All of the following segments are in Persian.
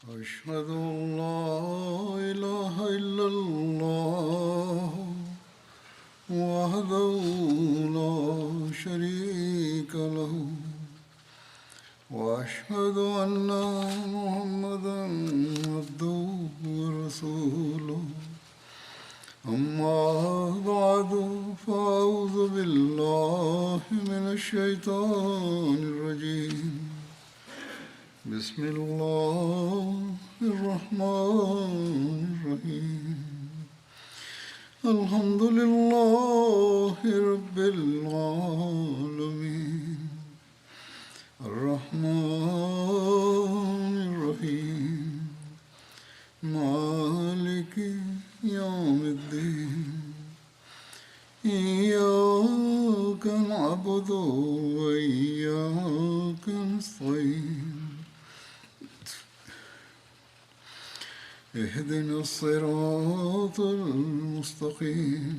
أشهد أن لا إله إلا الله وحده لا شريك له وأشهد أن محمدا عبده ورسوله أما بعد فأعوذ بالله من الشيطان الرجيم بسم الله الرحمن الرحيم الحمد لله رب العالمين الرحمن الرحيم مالك يوم الدين إياك نعبد وإياك نستعين اهدنا الصراط المستقيم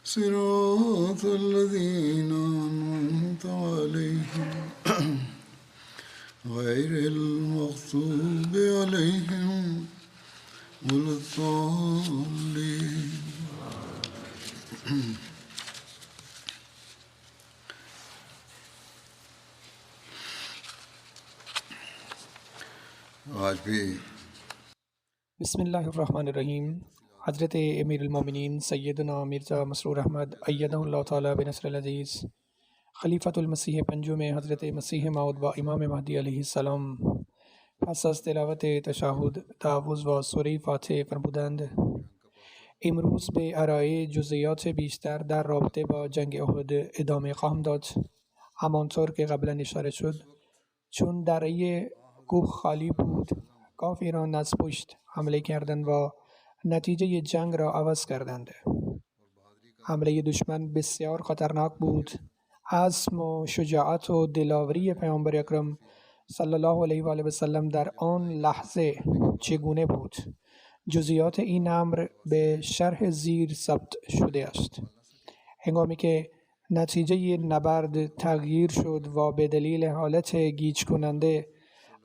صراط الذين أنعمت عليهم غير المغضوب عليهم ولا الضالين आज भी बिस्मिल्लाहिर्रहमानिर्रहीम। हज़रत अमीरुल-मोमिनीन सैयदना मिर्ज़ा मसरूर अहमद अय्यदहुल्लाह ताला बिनस्रिल अज़ीज़ खलीफतुल मसीह पंजुम हज़रत मसीह मौद व इमाम महदी अलैहिस्सलाम पस از تلاوت تشهد تعوذ و سوره فاتحه فرمودند: امروز به ارائه جزئیات بیشتر در رابطه با جنگ احد ادامه خواهم داد. همانطور که قبلا اشاره شد، چون دره کوه خالی بود، کافران از پشت حمله کردند و نتیجه جنگ را عوض کردند. حمله دشمن بسیار خطرناک بود. عزم و شجاعت و دلاوری پیامبر اکرم صلی الله علیه و آله و سلم در آن لحظه چگونه بود؟ جزئیات این امر به شرح زیر ثبت شده است. هنگامی که نتیجه نبرد تغییر شد و به دلیل حالت گیج کننده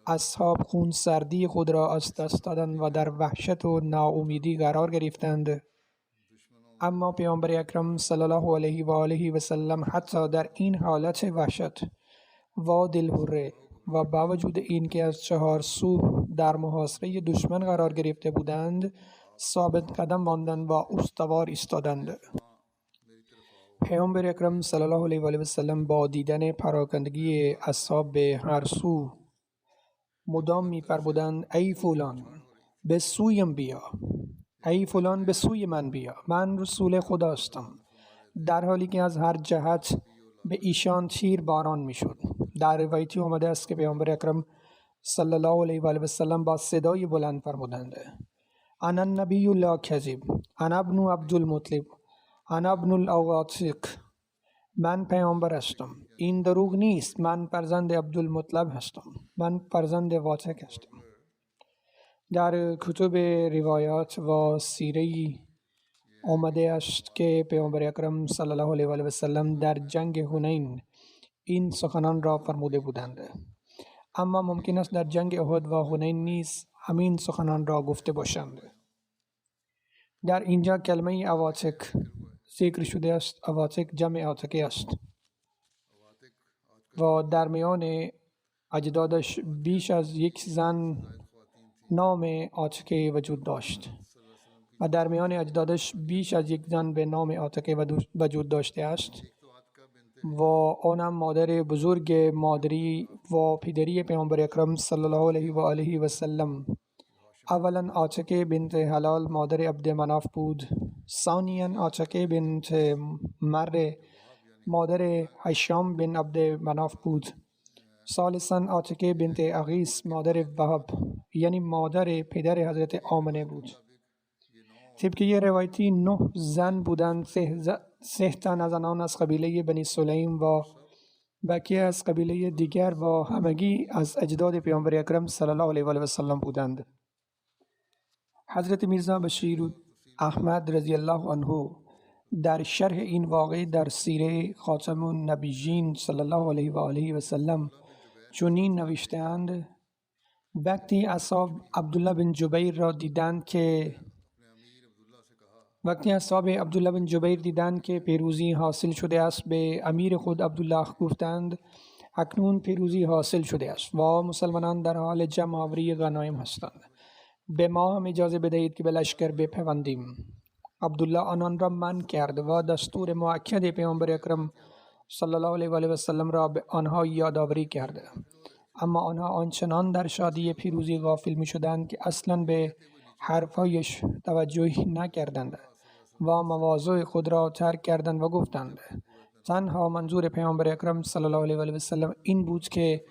اصحاب خونسردی خود را از دست دادند و در وحشت و ناامیدی قرار گرفتند، اما پیامبر اکرم صلی الله علیه و آله و سلم حتی در این حالت وحشت و دلهره و با وجود اینکه از چهار سو در محاصره دشمن قرار گرفته بودند، ثابت قدم ماندند و استوار ایستادند. پیامبر اکرم صلی الله علیه و آله و سلم با دیدن پراکندگی اصحاب به هر سو مدام می‌فرمودند: ای فلان به سویم بیا، ای فلان به سوی من بیا، من رسول خدا هستم، در حالی که از هر جهت به ایشان تیر باران میشد. در روایتی آمده است که پیامبر اکرم صلی الله علیه و آله و سلم با صدای بلند فرمودند: انا النبی لا کذب، انا ابن عبدالمطلب، انا ابن الاواتق. من پیامبر هستم، این دروغ نیست، من فرزند عبدالمطلب هستم، من فرزند واتق هستم. در کتب روایات و سیره آمده است که پیامبر اکرم صلی الله علیه و آله و سلم در جنگ حنین این سخنان را فرموده بودند، اما ممکن است در جنگ احد و حنین نیز همین سخنان را گفته باشند. در اینجا کلمه اواتق ذکر شده است. اواتق جمع عاتقه است و در میان اجدادش بیش از یک زن نام عاتقه وجود داشت و در میان اجدادش بیش از یک زن به نام عاتقه وجود داشته است و آنم مادر بزرگ مادری و پدری پیامبر اکرم صلی الله علیه و آله و سلم. اولا عاتقه بنت حلال مادر عبد مناف بود. ثانیا عاتقه بنت مر مادر هشام بن عبد مناف بود. ثالثا عاتقه بنت عقیس مادر وهب یعنی مادر پدر حضرت آمنه بود. طبق یه روایتی 9 زن بودند، 3 تن از آنان از قبیله بنی سلیم و بقیه از قبیله دیگر و همگی از اجداد پیامبر اکرم صلی الله علیه و آله و سلم بودند. حضرت میرزا بشیر احمد رضی الله عنه در شرح این واقعه در سیره خاتم النبیین صلی الله علیه و آله و سلم چنین نوشته‌اند: وقتی اصحاب عبدالله بن جبیر را دیدند که پیروزی حاصل شده است، به امیر خود عبدالله گفتند اکنون پیروزی حاصل شده است و مسلمانان در حال جمع آوری غنایم هستند. به ما هم اجازه بدهید که به لشکر بپیوندیم. عبدالله آنان را منع کرد و دستور مؤکد پیامبر اکرم صلی الله علیه و آله و سلم را به آنها یادآوری کرد. اما آنها آنچنان در شادی پیروزی غافل می شدند که اصلا به حرفایش توجه نکردند و مواضع خود را ترک کردند و گفتند تنها منظور پیامبر اکرم صلی الله علیه و آله و سلم این بود که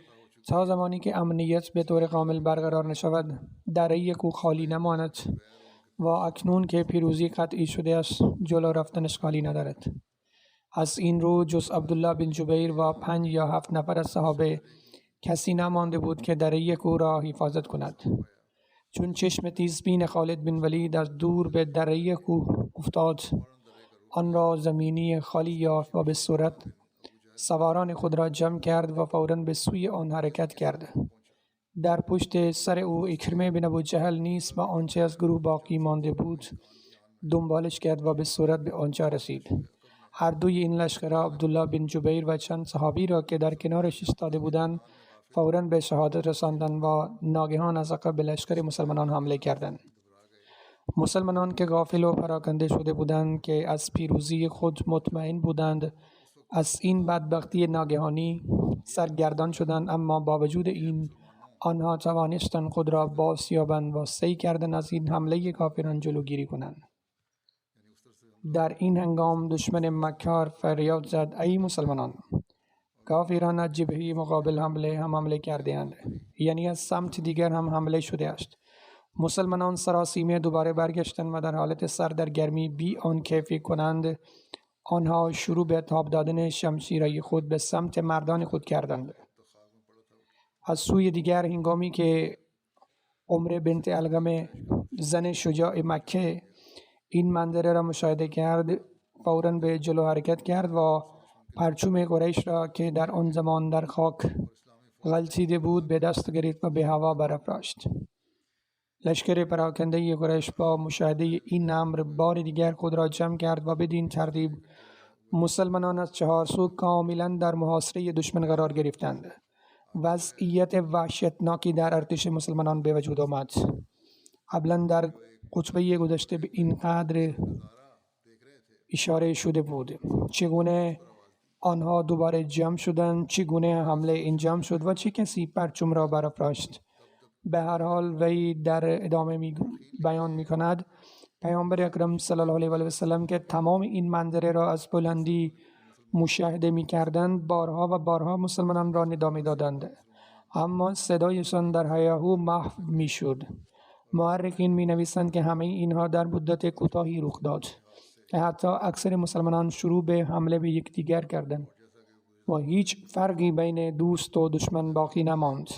تا زمانی که امنیت به طور کامل برقرار نشود دره یک او خالی نماند و اکنون که پیروزی قطعی شده است جلو رفتن اشکالی ندارد. از این رو جز عبدالله بن جبیر و 5 یا 7 نفر از صحابه کسی نمانده بود که دره یک او را حفاظت کند. چون چشم تیزبین خالد بن ولید از دور به دره یک او افتاد، آن را زمینی خالی یافت و به صورت سواران خود را جمع کرد و فوراً به سوی آن حرکت کرد. در پشت سر او اکرمه بن ابو جهل نیست و آنچه از گروه باقی مانده بود دنبالش کرد و به صورت به آنجا رسید. هر دوی این لشکرها عبدالله بن جبیر و چند صحابی را که در کنارش ایستاده بودند فوراً به شهادت رساندند و ناگهان از عقب به لشکر مسلمانان حمله کردند. مسلمانان که غافل و پراکنده شده بودند که از پیروزی خود مطمئن بودند از این بدبختی ناگهانی سرگردان شدند، اما با وجود این آنها توانستند خود را بازیابند و سعی کردند از این حمله کافران جلوگیری کنند. در این هنگام دشمن مکار فریاد زد ای مسلمانان، کافران از جبهه مقابل حمله کرده اند، یعنی از سمت دیگر هم حمله شده است. مسلمانان سراسیمه دوباره برگشتند و در حالت سردرگرمی بی آنکه فکر کنند آنها شروع به تاب دادن شمشیرهای خود به سمت مردان خود کردند. از سوی دیگر هنگامی که عمر بنت علقمه زن شجاع مکه این منظره را مشاهده کرد فوراً به جلو حرکت کرد و پرچم قریش را که در آن زمان در خاک غلتیده بود به دست گرفت و به هوا برافراشت. لشکر پراکنده قریش با مشاهده این امر بار دیگر خود را جمع کرد و بدین ترتیب مسلمانان از 4 سو کاملا در محاصره دشمن قرار گرفتند. وضعیت وحشتناکی در ارتش مسلمانان به وجود آمد. قبلا در خطبه گذشته به این قدر اشاره شده بود چگونه آنها دوباره جمع شدند، چگونه حمله انجام شد و چه کسی پرچم را برافراشت. به هر حال وی در ادامه بیان می کند پیامبر اکرم صلی الله علیه و آله و سلم که تمام این منظره را از بلندی مشاهده می کردند بارها و بارها مسلمانان را ندا می دادند، اما صدایشان در هیاهو محو می شد. مورخین می نویسند که همه اینها در مدت کوتاهی رخ داد که حتی اکثر مسلمانان شروع به حمله به یکدیگر کردند و هیچ فرقی بین دوست و دشمن باقی نماند.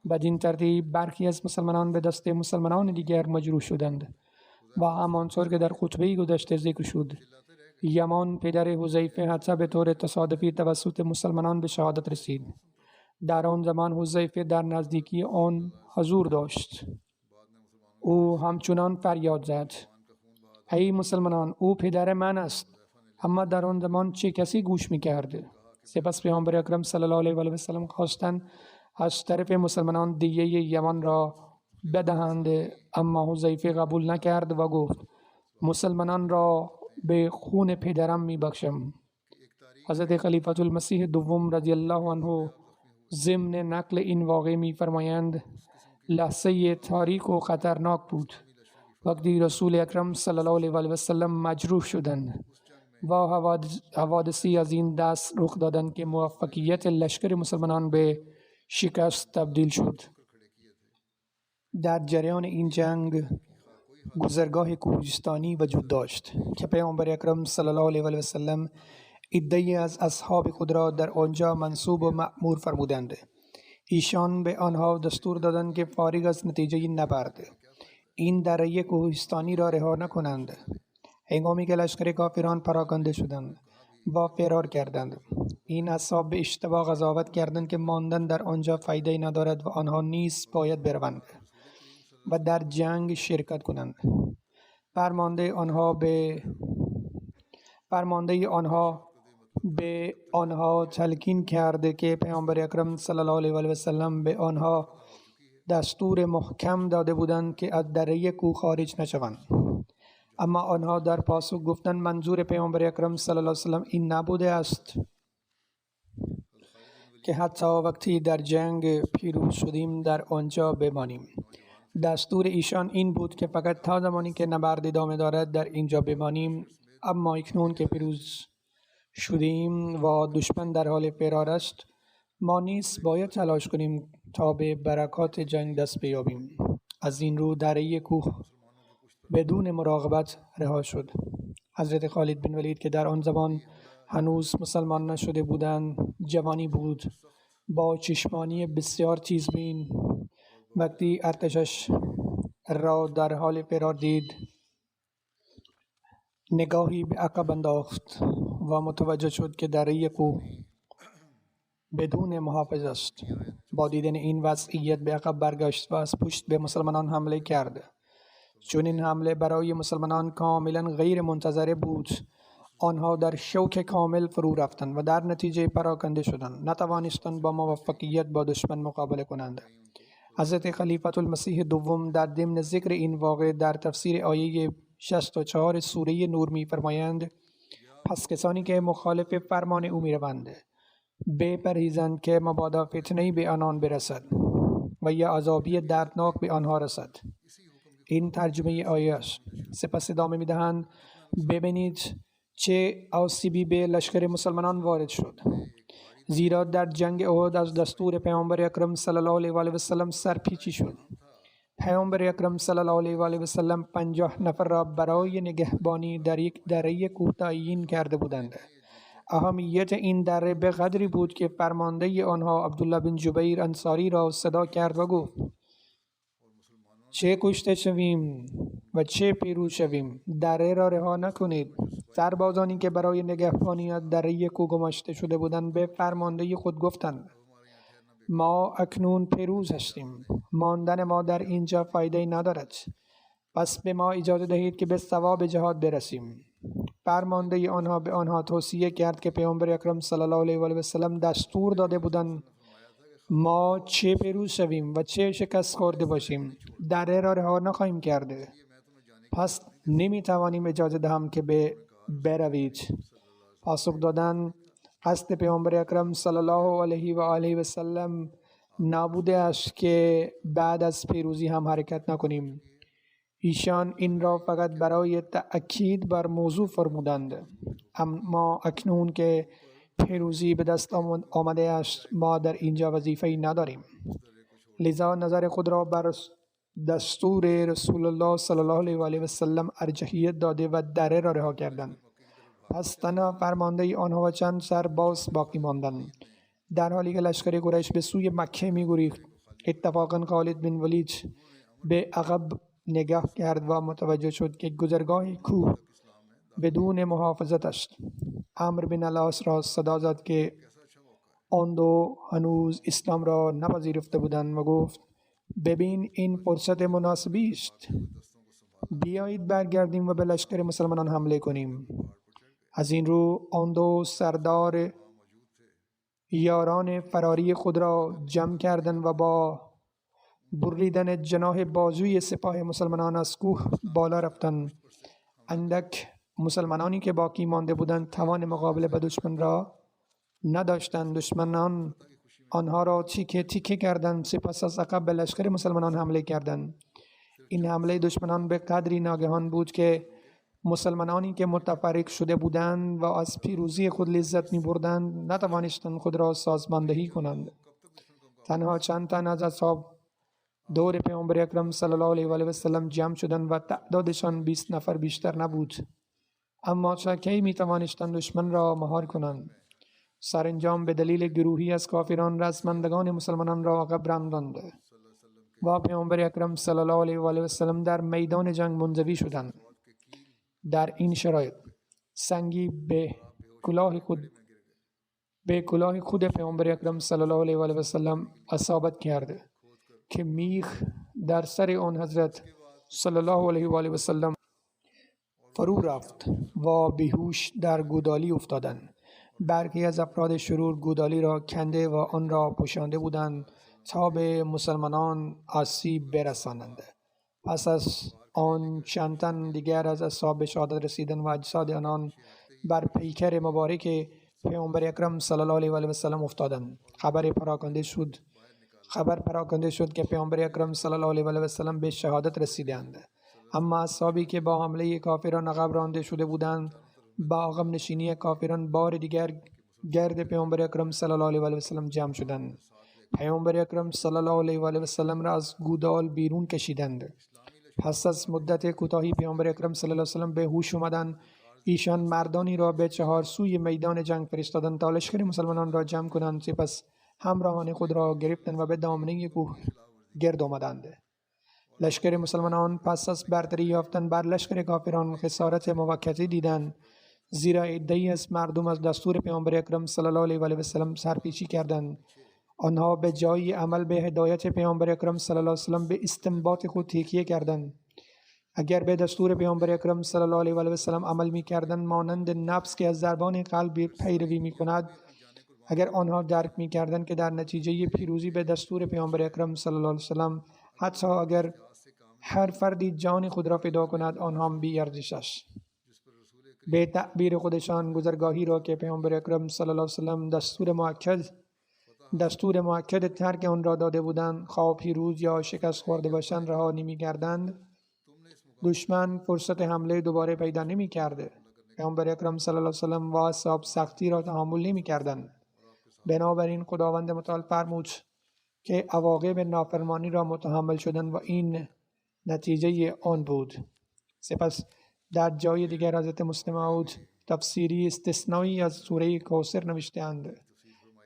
بدین ترتیب برخی از مسلمانان به دست مسلمانان دیگر مجروح شدند و همانطور که در خطبه گذشته ذکر شد یمان پدر حذیفه حتی به طور تصادفی توسط مسلمانان به شهادت رسید. در آن زمان حذیفه در نزدیکی آن حضور داشت. او همچنان فریاد زد ای مسلمانان، او پدر من است. اما در آن زمان چه کسی گوش می‌کرد؟ سپس پیامبر اکرم صلی الله علیه و آله و سلم خواستند از طرف مسلمانان دیه یمن را بدهند، اما حذیفه قبول نکرد و گفت مسلمانان را به خون پدرم میبخشم. حضرت خلیفة المسیح دوم رضی الله عنه ضمن نقل این واقعه میفرمایند لحظه تاریک و خطرناک بود وقتی رسول اکرم صلی الله علیه و آله و سلم مجروح شدند و حوادثی از این دست رخ دادند که موفقیت لشکر مسلمانان به شکست تبدیل شد. در جریان این جنگ گذرگاه کوهستانی وجود داشت که پیامبر اکرم صلی الله علیه و آله و سلم عده‌ای از اصحاب خود را در آنجا منصوب و مأمور فرمودند. ایشان به آنها دستور دادند که فارغ از نتیجه نبرد این دره کوهستانی را رها نکنند. هنگامی که لشکر کافران پراکنده شدند و فرار کردند. این اصحاب به اشتباه قضاوت کردند که ماندن در آنجا فایده ندارد و آنها نیز باید بروند و در جنگ شرکت کنند. فرمانده آنها به آنها تلقین کرده که پیامبر اکرم صلی الله علیه و سلم به آنها دستور محکم داده بودند که از دره کوه خارج نشوند. اما آنها در پاسخ گفتند منظور پیامبر اکرم صلی الله علیه و سلم این نبوده است که حتی وقتی در جنگ پیروز شدیم در آنجا بمانیم. دستور ایشان این بود که فقط تا زمانی که نبرد ادامه دارد در اینجا بمانیم. اما اکنون که پیروز شدیم و دشمن در حال فرار است، ما نیز باید تلاش کنیم تا به برکات جنگ دست بیابیم. از این رو دره کوه بدون مراقبت رها شد. حضرت خالد بن ولید که در آن زمان هنوز مسلمان نشده بودند، جوانی بود با چشمانی بسیار تیزبین. وقتی ارتشش را در حال فرار دید، نگاهی به عقب انداخت و متوجه شد که دره کوه بدون محافظ است. با دیدن این وضعیت به عقب برگشت و از پشت به مسلمانان حمله کرد. چون این حمله برای مسلمانان کاملا غیر منتظره بود، آنها در شوک کامل فرو رفتند و در نتیجه پراکنده شدند. نتوانستند با موفقیت با دشمن مقابله کنند. حضرت خلیفة المسیح دوم در ضمن ذکر این واقعه در تفسیر آیه 64 سوره نور می‌فرمایند: پس کسانی که مخالف فرمان او می‌روند بپرهیزند که مبادا فتنه‌ای به آنان برسد و یا عذابی دردناک به آنها رسد. این ترجمه آیه است. سپس ادامه می‌دهند ببینید چه آسیبی به لشکر مسلمانان وارد شد، زیرا در جنگ احد از دستور پیامبر اکرم صلی الله علیه و آله و سلم سرپیچی شد. پیامبر اکرم صلی الله علیه و آله و سلم 50 نفر را برای نگهبانی در یک دره کوه تعیین کرده بودند. اهمیت این دره به قدری بود که فرمانده آنها عبدالله بن جبیر انصاری را صدا کرد و گفت: چه کشته شویم و چه پیروز شویم، دره را رها نکنید. سربازانی که برای نگهبانی از دره کوه گماشته شده بودند به فرمانده خود گفتند: ما اکنون پیروز هستیم، ماندن ما در اینجا فایده ندارد، پس به ما اجازه دهید که به ثواب جهاد برسیم. فرمانده آنها به آنها توصیه کرد که پیامبر اکرم صلی الله علیه و آله و سلم دستور داده بودند ما چه پیروز شویم و چه شکست خورده باشیم، دره را رها نخواهیم کرده، پس نمیتوانیم اجازه دهم که بروید. پاسخ دادند: قصد پیامبر اکرم صلی الله علیه و آله و سلم نبوده است که بعد از پیروزی هم حرکت نکنیم. ایشان این را فقط برای تأکید بر موضوع فرمودند. اما اکنون که پیروزی به دست آمده است، ما در اینجا وظیفه‌ای نداریم. لذا نظر خود را بر دستور رسول الله صلی الله علیه و آله و سلم ارجحیت داده و دره را رها کردند. پس تنها فرمانده آنها و چند سرباز باقی ماندند، در حالی که لشکر قریش به سوی مکه می‌گریخت. اتفاقا خالد بن ولید به عقب نگاه کرد و متوجه شد که گذرگاه کوه بدون محافظت است. عمرو بن العاص را صدا زد که آن دو هنوز اسلام را نپذیرفته بودند و گفت: ببین این فرصت مناسبی است، بیایید برگردیم و به لشکر مسلمانان حمله کنیم. از این رو آن دو سردار یاران فراری خود را جمع کردند و با بریدن جناح بازوی سپاه مسلمانان از کوه بالا رفتند. اندک مسلمانانی که باقی مانده بودند توان مقابله با دشمن را نداشتند. دشمنان آنها را تیکه تیکه کردند، سپس از عقب به لشکر مسلمانان حمله کردند. این حمله دشمنان به قدری ناگهان بود که مسلمانانی که متفرق شده بودند و از پیروزی خود لذت می بردند نتوانستند خود را سازماندهی کنند. تنها چند تن از اصحاب دور پیامبر اکرم صلی الله علیه و آله و سلم جمع شدند و تعدادشان 20 نفر بیشتر نبود، اما چه می توانستند دشمن را مهار کنند. سرانجام به دلیل گروهی از کافران رزمندگان مسلمانان را عقب راندند و پیامبر اکرم صلی الله علیه و آله و سلم در میدان جنگ منزوی شدند. در این شرایط سنگی به کلاه خود پیامبر اکرم صلی الله علیه و آله و سلم اصابت کرد که میخ در سر آن حضرت صلی الله علیه و آله و سلم فرو رفت و بیهوش در گودالی افتادند. برخی از افراد شرور گودالی را کنده و آن را پوشانده بودند تا به مسلمانان آسیب برسانند. پس از آن چند تن دیگر از اصحاب به شهادت رسیدند و اجساد آنان بر پیکر مبارک پیامبر اکرم صلی الله علیه و آله و سلم افتادند. خبر پراکنده شد که پیامبر اکرم صلی الله علیه و آله و سلم به شهادت رسیدند. اما اصحابی که با حمله کافران عقب رانده شده بودند با عقب نشینی کافران بار دیگر گرد پیامبر اکرم صلی الله علیه و آله و سلم جمع شدند. پیامبر اکرم صلی الله علیه و آله و سلم را از گودال بیرون کشیدند. پس از مدت کوتاهی پیامبر اکرم صلی الله علیه و سلم به هوش آمدند. ایشان مردانی را به چهار سوی میدان جنگ فرستادند تا لشکر مسلمانان را جمع کنند. سپس همراهان خود را گرفتند و به دامنه کوه گرد آمدند. لشکر مسلمانان پس از برتری یافتن بر لشکر کافران خسارت موقتی دیدند، زیرا عده‌ای از مردم از دستور پیامبر اکرم صلی الله علیه و آله و سلم سرپیچی کردند. آنها به جای عمل به هدایت پیامبر اکرم صلی الله علیه و سلم به استنباط خود تکیه کردند. اگر به دستور پیامبر اکرم صلی الله علیه و آله و سلم عمل می‌کردند، مانند نفس که از ضربان قلب پیروی می‌کند، اگر آنها درک می‌کردند که در نتیجه پیروزی به دستور پیامبر اکرم صلی الله علیه و سلم حتی اگر هر فردی جان خود را فدا کند آنها بی ارزش است. به تعبیر خودشان گذرگاهی را که پیامبر اکرم صلی الله علیه و سلم دستور مؤکد ترک آن را داده بودند، خواه پیروز یا شکست خورده باشند رها نمی‌کردند. دشمن فرصت حمله دوباره پیدا نمی‌کرد. پیامبر اکرم صلی الله علیه و سلم و اصحاب سختی را تحمل نمی‌کردند. بنابراین خداوند متعال فرمود که عواقب نافرمانی را متحمل شدند و این نتیجه آن بود. سپس در جای دیگر حضرت مسلم موعود تفسیری استثنایی از سوره کوثر نوشته‌اند.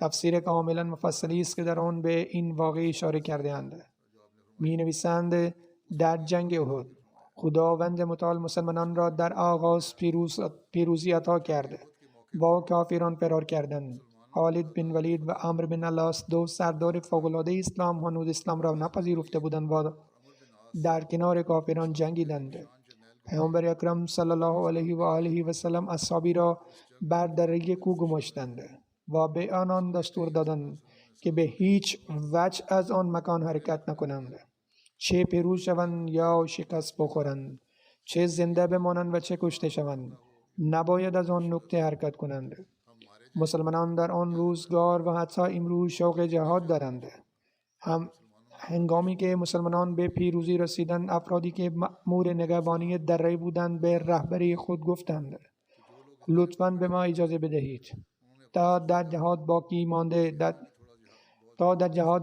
تفسیر کاملا مفصلی است که در آن به این واقعه اشاره کرده‌اند. می‌نویسند در جنگ احد خداوند متعال مسلمانان را در آغاز پیروزی عطا کرد. با کافران فرار کردند. خالد بن ولید و عمرو بن العاص دو سردار فوق‌العاده اسلام هنوز اسلام را نپذیرفته بودند و در کنار کافران جنگیدند. پیامبر اکرم صلی الله علیه و آله و سلم اصحابی را بر دره کوه گماشتند و به آنان دستور دادند که به هیچ وجه از آن مکان حرکت نکنند، چه پیروز شوند یا شکست بخورند، چه زنده بمانند و چه کشته شوند، نباید از آن نقطه حرکت کنند. مسلمانان در آن روزگار و حتی امروز شوق جهاد دارند. هنگامی که مسلمانان به پیروزی رسیدند، افرادی که مأمور نگهبانی دره بودند به رهبری خود گفتند لطفاً به ما اجازه بدهید تا در جهاد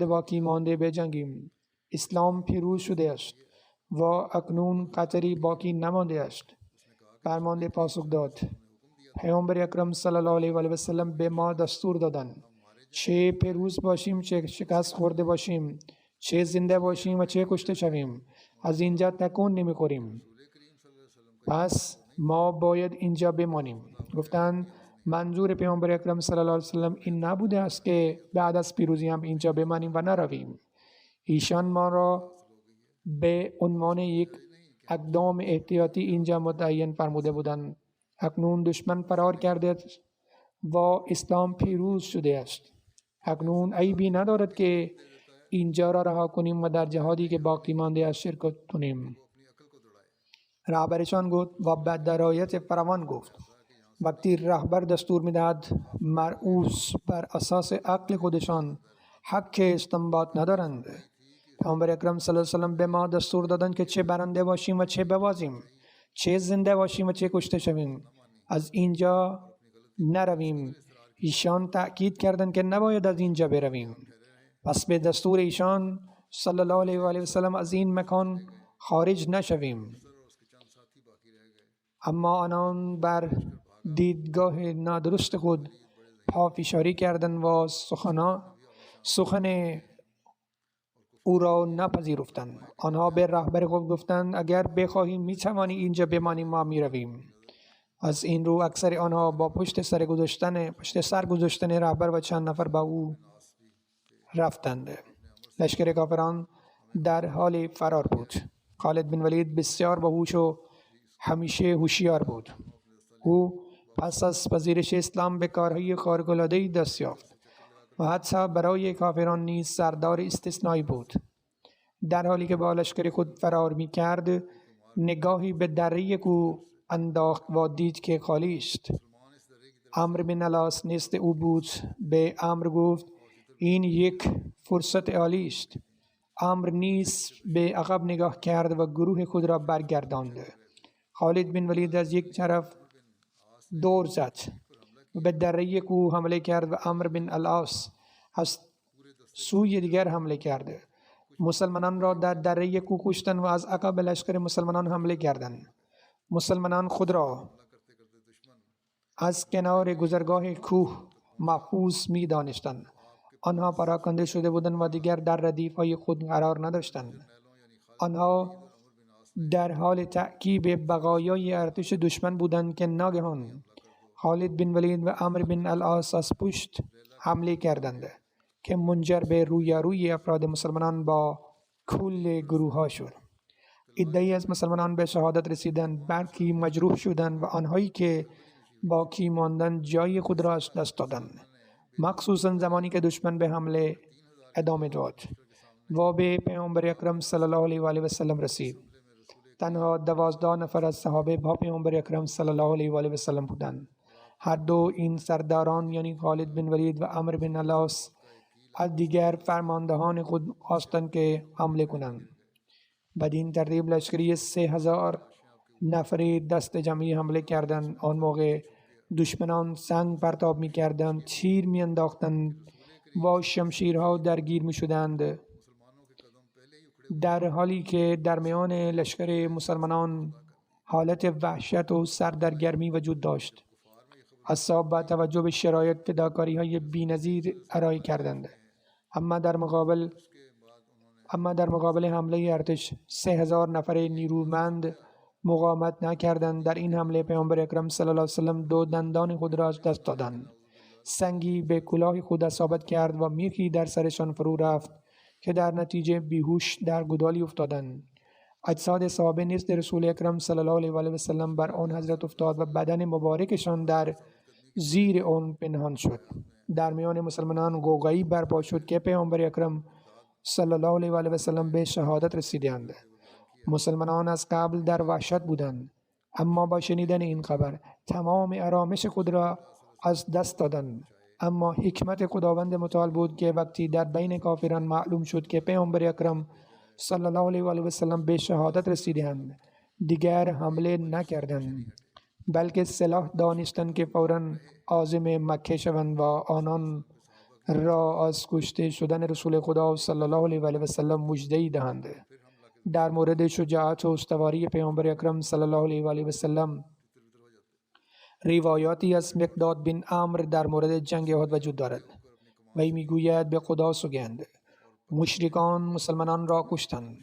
باقی مانده بجنگیم. اسلام پیروز شده است و اکنون خطری باقی نمانده است. فرمانده پاسخ داد پیامبر اکرم صلی الله علیه و آله و سلم به ما دستور دادند چه پیروز باشیم چه شکست خورده باشیم، چه زنده باشیم و چه کشته شویم، از اینجا تکون نمی‌خوریم. پس ما باید اینجا بمانیم. گفتند منظور پیامبر اکرم صلی الله علیه و سلم این نبوده است که بعد از پیروزی هم اینجا بمانیم و نرویم. ایشان ما را به عنوان یک اقدام احتیاطی اینجا متعین فرموده بودند. اکنون دشمن فرار کرده و اسلام پیروز شده است. اکنون عیبی ندارد که اینجا را رها کنیم و در جهادی که باقی مانده است شرکت کنیم. رهبرشان گفت و به درایت فراوان گفت. وقتی رهبر دستور می‌دهد مرئوس بر اساس عقل خودشان حق استنباط ندارند. پیامبر اکرم صلی الله علیه و سلم به ما دستور دادند که چه برنده باشیم و چه ببازیم، چه زنده باشیم و چه کشته شویم، از اینجا نرویم. ایشان تأکید کردند که نباید از اینجا برویم. پس به دستور ایشان صلی الله علیه و آله و سلم از این مکان خارج نشویم. اما آنان بر دیدگاه نادرست خود پافشاری کردند و سخن او را نپذیرفتند. آنها به رهبر خود گفتند اگر بخواهیم میتوانی اینجا بمانیم، ما میرویم. از این رو اکثر آنها با پشت سر گذاشتن رهبر و چند نفر با او رفتند. لشکر کافران در حال فرار بود. خالد بن ولید بسیار باهوش و همیشه هوشیار بود. او پس از پذیرش اسلام به کارهای خارق‌العاده‌ای دست یافت و حتی برای کافران نیز سردار استثنایی بود. در حالی که با لشکر خود فرار می کرد، نگاهی به دره کوه انداخت و دید که خالی است. عمرو بن العاص نزد او بود. به عمرو گفت این یک فرصت عالی است. عمرو نیز به عقب نگاه کرد و گروه خود را برگرداند. خالد بن ولید از یک طرف دور زد و به دره کوه حمله کرد و عمرو بن العاص از سوی دیگر حمله کرد. مسلمانان را در دره کوه کشتند و از عقب لشکر مسلمانان حمله کردند. مسلمانان خود را از کنار گذرگاه کوه محفوظ می دانستند. آنها پراکنده شده بودند و دیگر در ردیف های خود قرار نداشتند. آنها در حال تعقیب بقایای ارتش دشمن بودند که ناگهان خالد بن ولید و عمرو بن العاص از پشت حمله کردند که منجر به رویارویی افراد مسلمانان با کل گروه ها شد. عده‌ای از مسلمانان به شهادت رسیدند، برخی مجروح شدند و آنهایی که باقی ماندند جای خود را از دست دادند، مخصوصا زمانی که دشمن به حمله ادامه داد و به پیامبر اکرم صلی الله علیه و آله و سلم رسید. تنها 12 نفر از صحابه با پیامبر اکرم صلی الله علیه و آله و سلم بودند. هر دو این سرداران یعنی خالد بن ولید و عمرو بن العاص از دیگر فرماندهان خود خواستند که حمله کنند. بدین ترتیب لشکری 3000 نفری دست جمعی حمله کردند. آن موقع دشمنان سنگ پرتاب می کردند، تیر می انداختند و شمشیرها درگیر می شدند، در حالی که در میان لشکر مسلمانان حالت وحشت و سردرگرمی وجود داشت. اصحاب با توجه به شرایط فداکاری های بی‌نظیر ارائه کردند. اما در مقابل حمله ارتش 3000 نفر نیرومند مقاومت نکردند. در این حمله پیامبر اکرم صلی الله علیه و سلم 2 دندان خود را از دست دادند. سنگی به کلاه خود اصابت کرد و میخی در سرشان فرو رفت که در نتیجه بیهوش در گودالی افتادند. اجساد صحابه نزد رسول اکرم صلی الله علیه و آله و سلم بر آن حضرت افتاد و بدن مبارکشان در زیر آن پنهان شد. در میان مسلمانان غوغایی برپا شد که پیامبر اکرم صلی الله علیه و آله و سلم به شهادت رسیدند. مسلمانان از قبل در وحشت بودند، اما با شنیدن این خبر تمام آرامش خود را از دست دادند. اما حکمت خداوند متعال بود که وقتی در بین کافران معلوم شد که پیامبر اکرم صلی الله علیه و آله و سلم به شهادت رسیدند، دیگر حمله نکردند، بلکه سلاح دانستند که فوراً عازم مکه شوند و آنان را از کشته شدن رسول خدا صلی الله علیه و آله و سلم مژده‌ای دهند. در مورد شجاعت و استواری پیامبر اکرم صلی الله علیه و آله و سلم روایاتی از مقداد بن عمرو در مورد جنگ احد وجود دارد. وی میگوید به خدا سوگند مشرکان مسلمانان را کشتند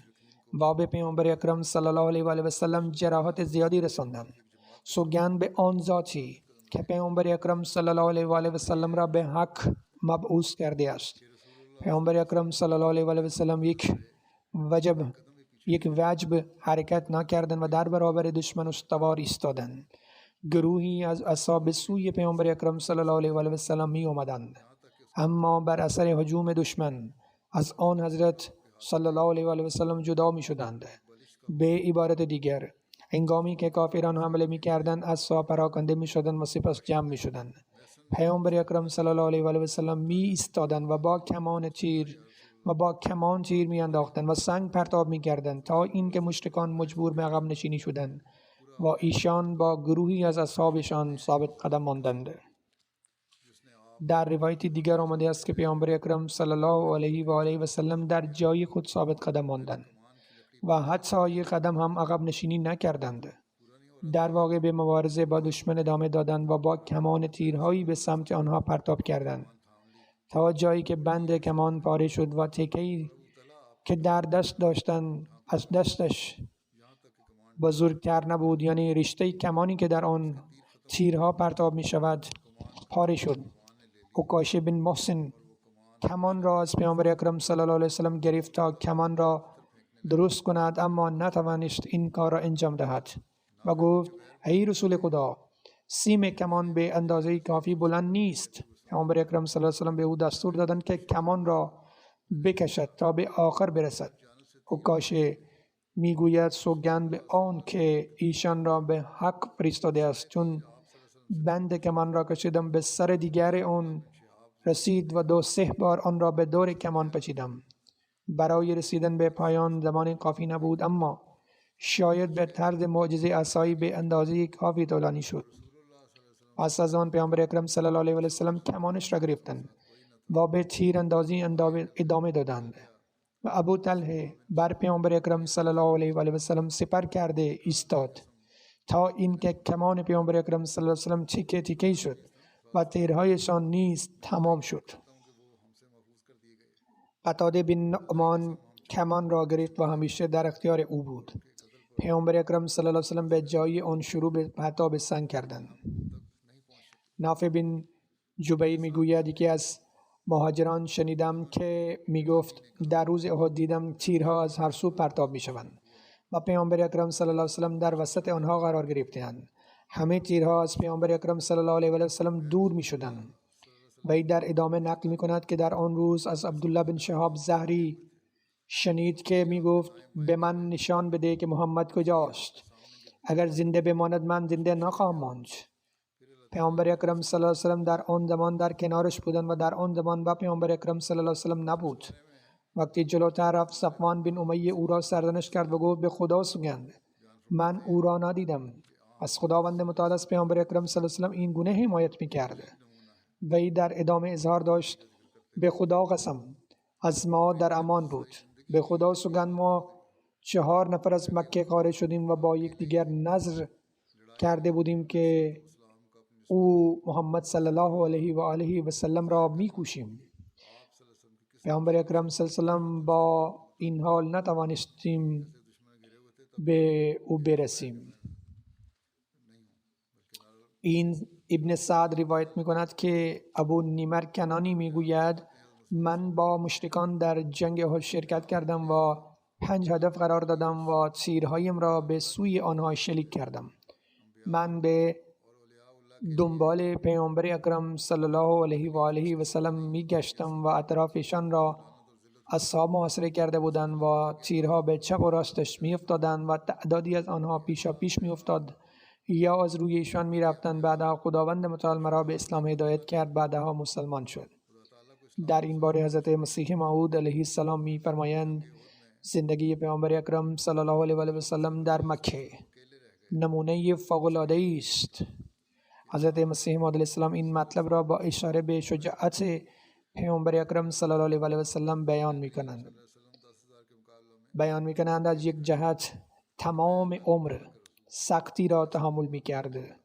و به پیامبر اکرم صلی الله علیه و آله و سلم جراحت زیادی رساندند. سوگند به آن ذاتی که پیامبر اکرم صلی الله علیه و آله و سلم را به حق مبعوث کرده است. پیامبر اکرم صلی الله علیه و آله و سلم یک وجب حرکت نکردند و در برابر دشمن استوار ایستادند. گروهی از اصحاب سوی پیامبر اکرم صلی الله علیه و آله و سلم می آمدند، اما بر اثر هجوم دشمن از آن حضرت صلی الله علیه و آله و سلم جدا می شدند. به عبارت دیگر، هنگامی که کافران حمله می کردند اصحاب پراکنده می شدند و سپس جمع می شدند. پیامبر اکرم صلی الله علیه و آله و سلم می ایستادند و با کمان تیر می انداختند و سنگ پرتاب می کردند تا اینکه مشرکان مجبور به عقب نشینی شدند و ایشان با گروهی از اصحابشان ثابت قدم ماندند. در روایت دیگر آمده است که پیامبر اکرم صلی الله علیه و آله و سلم در جای خود ثابت قدم ماندند و حتی یک قدم هم عقب نشینی نکردند. در واقع به مبارزه با دشمن ادامه دادند و با کمان تیرهایی به سمت آنها پرتاب کردند تا جایی که بند کمان پاره شد و تکه‌ای که در دست داشتند از دستش بزرگتر نبود، یعنی رشته کمانی که در آن تیرها پرتاب می شود پاره شد. عکاشه بن محسن کمان را از پیامبر اکرم صلی الله علیه وسلم گرفت تا کمان را درست کند، اما نتوانست این کار را انجام دهد و گفت ای رسول خدا، سیم کمان به اندازه کافی بلند نیست. پیامبر اکرم صلی الله علیه وسلم به او دستور دادند که کمان را بکشد تا به آخر برسد. عکاشه میگوید سوگند به آن که ایشان را به حق فرستاده است، چون بند کمان را کشیدم به سر دیگر آن رسید و 2-3 بار آن را به دور کمان پیچیدم. برای رسیدن به پایان زمان کافی نبود، اما شاید به طرز معجزه عصایی به اندازه کافی طولانی شد. پس از آن پیامبر اکرم صلی الله علیه و سلم کمانش را گرفتند و به تیر اندازی ادامه دادند و ابو طلحه بر پیامبر اکرم صلی الله علیه و سلم سپر کرده ایستاد تا اینکه کمان پیامبر اکرم صلی الله علیه و سلم تیکه تیکه شد و تیرهایشان نیز تمام شد. قتاده بن نعمان کمان را گرفت و همیشه در اختیار او بود. پیامبر اکرم صلی الله علیه و سلم به جای آن شروع به پرتاب سنگ کردند. نافع بن جبیر میگوید یکی از مهاجران شنیدم که میگفت در روز احد دیدم تیرها از هر سو پرتاب میشوند و پیامبر اکرم صلی الله علیه و سلم در وسط آنها قرار گرفتند. همه تیرها از پیامبر اکرم صلی الله علیه و سلم دور میشدند. وی در ادامه نقل میکند که در آن روز از عبدالله بن شهاب زهری شنید که میگفت به من نشان بده که محمد کجاست، اگر زنده بماند من زنده نخواهم ماند. پیامبر اکرم صلی الله علیه و سلم در آن زمان در کنارش بودند و در آن زمان با پیامبر اکرم صلی الله علیه و سلم نبود. وقتی جلوتر رفت صفوان بن امیه او را سرزنش کرد و گفت به خدا سوگند من او را ندیدم. از خداوند متعال از پیامبر اکرم صلی الله علیه و سلم این گونه حمایت میکرد. وی در ادامه اظهار داشت به خدا قسم از ما در امان بود. به خدا سوگند ما 4 نفر از مکه خارج شدیم و با یکدیگر نذر کرده بودیم که او محمد صلی الله علیه و آله و سلم را میکوشیم. پیامبر اکرم صلی الله علیه و سلم با این حال نتوانستیم به او برسیم. این ابن سعد روایت میکند که ابو نیمر کنانی میگوید من با مشرکان در جنگ احد شرکت کردم و 5 هدف قرار دادم و تیرهایم را به سوی آنها شلیک کردم. من به دنبال پیامبر اکرم صلی الله علیه و آله و سلم میگشتم و اطرافشان را اصحاب محاصره کرده بودند و تیرها به چپ و راستش میافتادند و تعدادی از آنها پیشا پیش میافتاد یا از روی ایشان میرفتند. بعدها خداوند متعال مرا به اسلام هدایت کرد، بعدها مسلمان شد. در این باره حضرت مسیح موعود علیه السلام میفرمایند زندگی پیامبر اکرم صلی الله علیه و آله و سلم در مکه نمونه فوق‌العاده است. حضرت مسیح موعود علیه السلام این مطلب را با اشاره به شجاعت پیامبر اکرم صلی الله علیه و آله و سلم بیان میکنند. از یک جهت تمام عمر سختی را تحمل میکرد.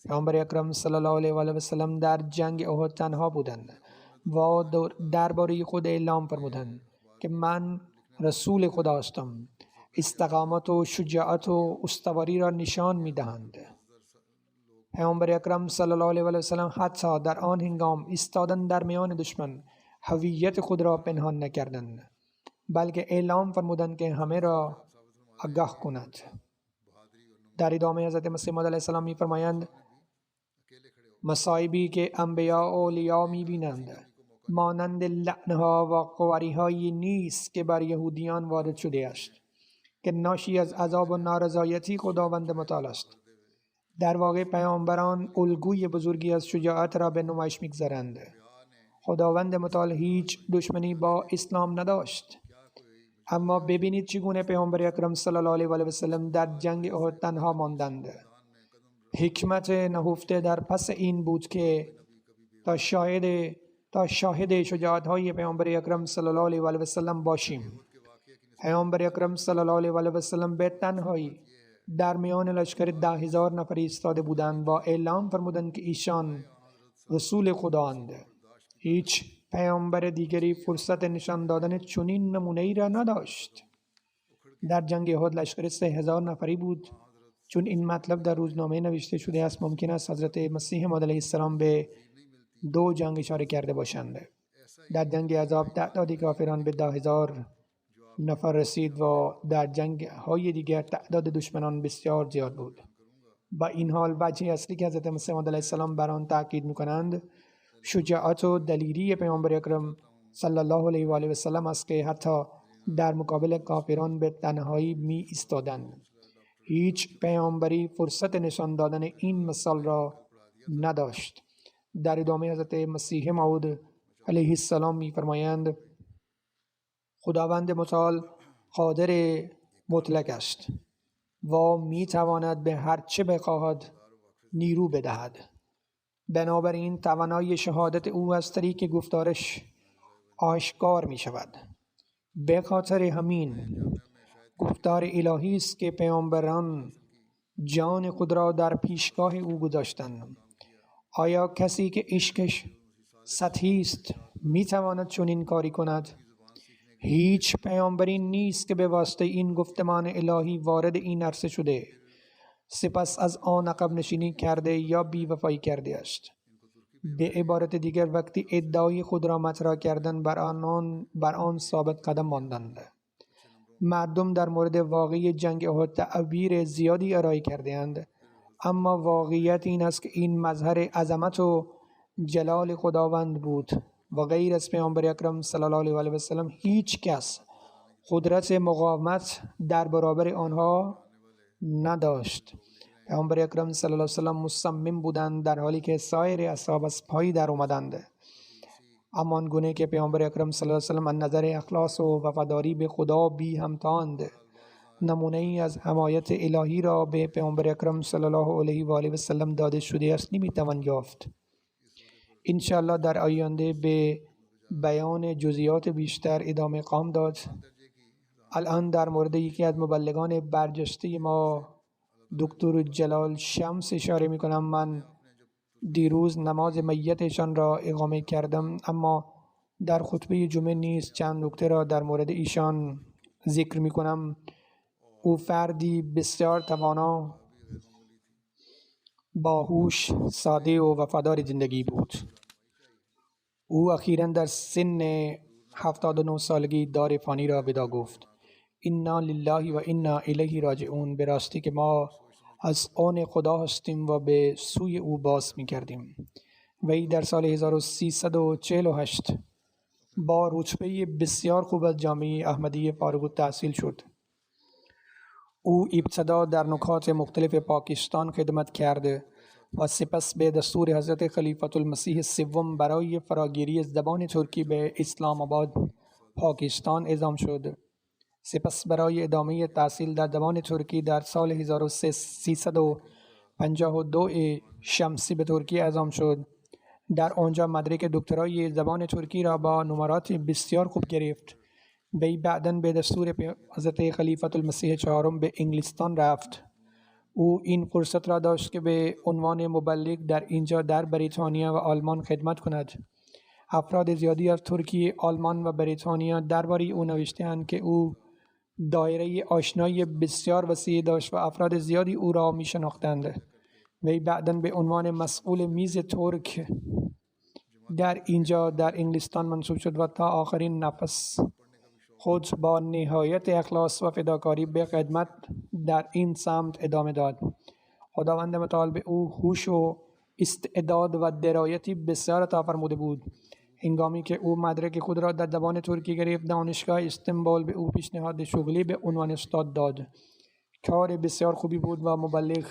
پیامبر اکرم صلی الله علیه و آله و سلم در جنگ احد تنها بودند و درباره خود اعلام فرمودند که من رسول خدا هستم. استقامت و شجاعت و استواری را نشان میدهند. پیامبر اکرم صلی الله علیه و آله و سلم حتی در آن هنگام ایستادن در میان دشمن هویت خود را پنهان نکردند، بلکه اعلام فرمودند که همه را آگاه کند. در ادامه حضرت مسیح موعود علیه السلام می‌فرمایند مصائبی که انبیا و اولیاء می‌بینند مانند لعنه‌ها و قواری‌هایی نیست که بر یهودیان وارد شده است که ناشی از عذاب و نارضایتی خداوند متعال است. در واقع پیامبران الگوی بزرگی از شجاعت را به نمایش می‌گذارند. خداوند متعال هیچ دشمنی با اسلام نداشت، اما ببینید چگونه پیامبر اکرم صلی الله علیه و آله و سلم در جنگ احد تنها ماندند. حکمت نهفته در پس این بود که تا شاهد شجاعت‌های پیامبر اکرم صلی الله علیه و آله و سلم باشیم. پیامبر اکرم صلی الله علیه و آله و سلم به تنهایی در میان لشکر 10,000 نفر ایستاده بودند و اعلام فرمودند که ایشان رسول خدااند. هیچ پیامبر دیگری فرصت نشان دادن چنین نمونه‌ای را نداشت. در جنگ احد لشکر 3,000 نفری بود. چون این مطلب در روزنامه نوشته شده است ممکن است حضرت مسیح موعود علیه السلام به 2 جنگ اشاره کرده باشند. در جنگ عذاب تعداد کافران به 10,000 نفر رسید و در جنگ های دیگر تعداد دشمنان بسیار زیاد بود. با این حال وجه اصلی که حضرت مسیح موعود علیه السلام بر آن تاکید می‌کنند شجاعت و دلیری پیامبر اکرم صلی الله علیه و آله و سلم است که حتی در مقابل کافران به تنهایی می ایستادند. هیچ پیامبری فرصت نشان دادن این مثال را نداشت. در ادامه حضرت مسیح موعود علیه السلام می‌فرمایند خداوند متعال قادر مطلق است و می‌تواند به هر چه بخواهد نیرو بدهد. بنابراین توانایی شهادت او از طریق گفتارش آشکار می شود. به خاطر همین گفتار الهی است که پیامبران جان خود را در پیشگاه او گذاشتند. آیا کسی که عشقش سطحی است می تواند چنین کاری کند؟ هیچ پیامبری نیست که به واسطه این گفتمان الهی وارد این عرصه شده سپس از آن عقب نشینی کرده یا بی‌وفایی کرده است. به عبارت دیگر وقتی ادعای خود را مطرح کردن بر آن ثابت قدم ماندند. مردم در مورد واقعی جنگ احد تعبیر زیادی ارائه کرده‌اند، اما واقعیت این است که این مظهر عظمت و جلال خداوند بود و غیر از پیامبر اکرم صلی الله علیه و سلم هیچ کس قدرت مقاومت در برابر آنها نداشت. پیامبر اکرم صلی الله علیه و سلم مصمم بودند در حالی که سایر اصحاب از پای در آمدند. اما آنگونه که پیامبر اکرم صلی الله علیه و سلم از نظر اخلاص و وفاداری به خدا بی همتاند نمونه ای از حمایت الهی را به پیامبر اکرم صلی الله علیه و آله و سلم داده شده است نمیتوان یافت. انشاءالله در آینده به بیان جزئیات بیشتر ادامه خواهم داد. الان در مورد یکی از مبلغان برجسته ما دکتر جلال شمس اشاره می کنم. من دیروز نماز میتشان را اقامه کردم، اما در خطبه جمعه نیز چند نکته را در مورد ایشان ذکر می کنم. او فردی بسیار توانا، باهوش، ساده و وفادار زندگی بود. او اخیراً در سن 79 سالگی دار فانی را ودا گفت. انا لله و انا الیه راجعون. به راستی که ما از آن خدا هستیم و به سوی او باز می کردیم. وی در سال 1348 با رتبه بسیار خوب از جامعه احمدیه فارغ التحصیل شد. او ابتدا در نقاط مختلف پاکستان خدمت کرده و سپس به دستور حضرت خلیفة المسیح سوم برای فراگیری زبان ترکی به اسلام آباد پاکستان اعزام شد. سپس برای ادامه تحصیل در زبان ترکی در سال 1352 شمسی به ترکیه اعزام شد. در آنجا مدرک دکترای زبان ترکی را با نمرات بسیار خوب گرفت. وی بعداً به دستور حضرت خلیفة المسیح چهارم به انگلستان رفت. او این فرصت را داشت که به عنوان مبلغ در اینجا در بریتانیا و آلمان خدمت کند. افراد زیادی از ترکیه، آلمان و بریتانیا درباره او نوشته‌اند که او دایره آشنایی بسیار وسیع داشت و افراد زیادی او را می شناختند. وی بعداً به عنوان مسئول میز ترک در اینجا در انگلستان منصوب شد و تا آخرین نفس خود با نهایت اخلاص و فداکاری به خدمت در این سمت ادامه داد. خداوند متعال به او هوش و استعداد و درایتی بسیار عطا فرموده بود. هنگامی که او مدرک خود را در زبان ترکی گرفت، دانشگاه استانبول به او پیشنهاد شغلی به عنوان استاد داد. کار بسیار خوبی بود و مبلغ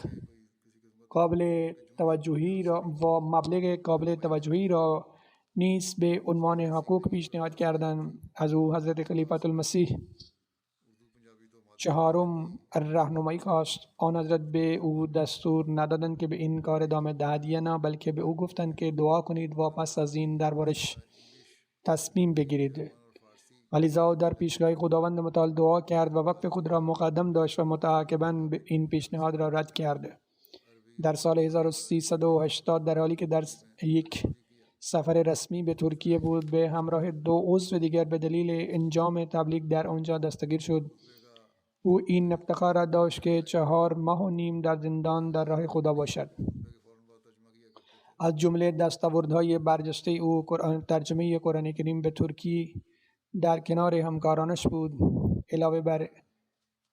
قابل توجهی را و مبلغ قابل توجهی را نیز به عنوان حقوق پیشنهاد کردند. از او حضرت خلیفة المسیح چهارم راهنمایی خواست. آن حضرت به او دستور ندادند که به این کار ادامه دهد یا نه، بلکه به او گفتند که دعا کنید و پس از این دربارش تصمیم بگیرید. ولذا در پیشگاه خداوند متعال دعا کرد و وقف خود را مقدم داشت و متعاقباً این پیشنهاد را رد کرد. در سال 1380 در حالی که در یک سفر رسمی به ترکیه بود، به همراه 2 عضو دیگر به دلیل انجام تبلیغ در آنجا دستگیر شد. او این افتخار را داشت که 4 ماه و نیم در زندان در راه خدا باشد. از جمله دستاوردهای برجسته او ترجمه قرآن کریم به ترکی در کنار همکارانش بود. علاوه بر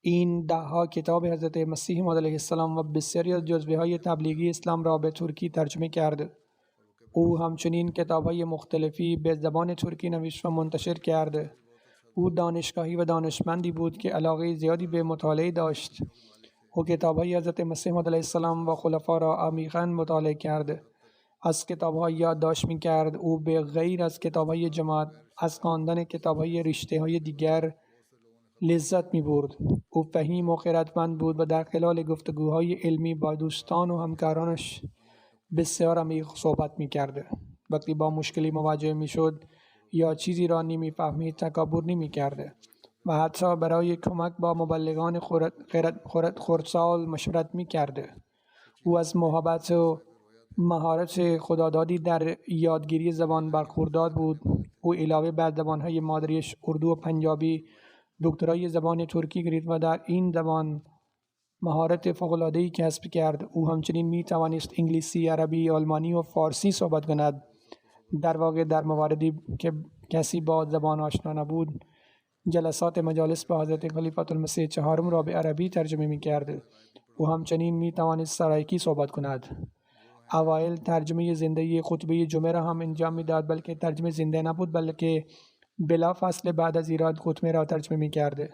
این 10 کتاب حضرت مسیح موعود علیه السلام و بسیاری از جزوه های تبلیغی اسلام را به ترکی ترجمه کرد. او همچنین کتاب‌های مختلفی به زبان ترکی نوشت و منتشر کرد. او دانشگاهی و دانشمندی بود که علاقه زیادی به مطالعه داشت. او کتاب‌های حضرت مسیح موعود علیه السلام و خلفا را عمیقاً مطالعه کرد. از کتاب‌ها یادداشت می‌کرد. او به غیر از کتاب‌های جماعت از خواندن کتاب‌های رشته‌های دیگر لذت می‌برد. او فهیم و خردمند بود و در خلال گفتگوهای علمی با دوستان و همکارانش بسیار عمیق صحبت می‌کرد. وقتی با مشکلی مواجه می‌شد یا چیزی را نمی‌فهمید تکبر نمی‌کرد و حتی برای کمک با مبلغان خردسال مشورت می‌کرد. او از محبت و مهارت خدادادی در یادگیری زبان برخوردار بود. او علاوه بر زبان‌های مادریش اردو و پنجابی دکترای زبان ترکی گرفت و در این زبان مهارت فوق‌العاده‌ای کسب کرد. او همچنین می توانست انگلیسی، عربی، آلمانی و فارسی صحبت کند. در واقع در مواردی که کسی با زبان آشنا نبود جلسات مجالس با حضرت خلیفة المسیح چهارم را به عربی ترجمه می کرد. او همچنین می توانست سرایکی صحبت کند. اوایل ترجمه زنده خطبه جمعه را هم انجام میداد، بلکه ترجمه زنده نبود بلکه بلافاصله بعد از ایراد خطبه را ترجمه می‌کرد.